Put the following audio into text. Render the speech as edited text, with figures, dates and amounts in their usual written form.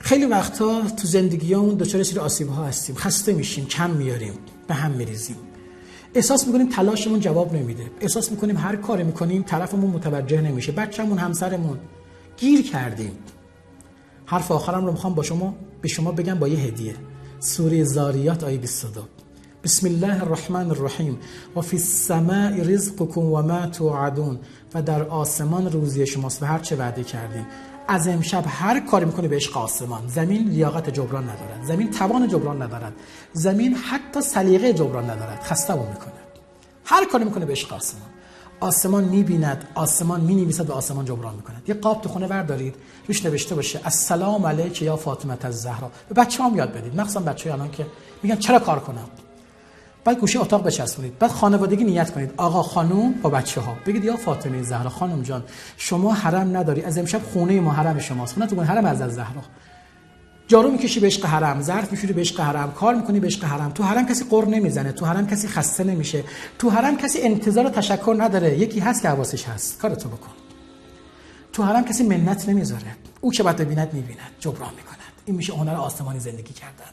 خیلی وقتا تو زندگیامون دچار سری آسیب‌ها هستیم، خسته میشیم، کم میاریم، به هم میریزیم. احساس میکنیم تلاشمون جواب نمیده. احساس میکنیم هر کاری میکنیم طرفمون متوجه نمیشه. بچه‌مون، همسرمون، گیر کردیم. حرف آخرم رو میخوام به شما بگم با یه هدیه. سوره زاریات آیه 22. بسم الله الرحمن الرحیم و فی السماء رزقکم و ما توعدون. و در آسمان روزی شماست و هر چه وعده کردیم. از امشب هر کاری میکنه به عشق آسمان. زمین لیاقت جبران ندارد، زمین توان جبران ندارد، زمین حتی سلیقه جبران ندارد، خسته‌مون میکنه. هر کاری میکنه به عشق آسمان. آسمان میبیند، آسمان مینویسد و آسمان جبران میکند. یه قاب تو خونه بردارید، روش نوشته باشه السلام علیک یا فاطمه الزهرا. به بچه‌هام یاد بدید، مخصوصا بچه‌ها الان که میگن چرا کار کنم. بعد گوشه اتاق بچسبونید، بعد خانوادگی نیت کنید، آقا خانوم با بچه‌ها بگید یا فاطمه زهرا خانم جان شما حرم نداری، از امشب خونه ما حرم شماست، خونه تو حرم از زهرا. جارو میکشی به عشق حرم، ظرف میشوری به عشق حرم، کار میکنی به عشق حرم. تو حرم کسی قر نمیزنه، تو حرم کسی خسته نمیشه، تو حرم کسی انتظار و تشکر نداره. یکی هست که حواسش هست، کارتو بکن. تو حرم کسی منت نمیذاره، او که بعد ببیند میبیند، جبران میکند. این میشه هنر آسمانی زندگی کردن.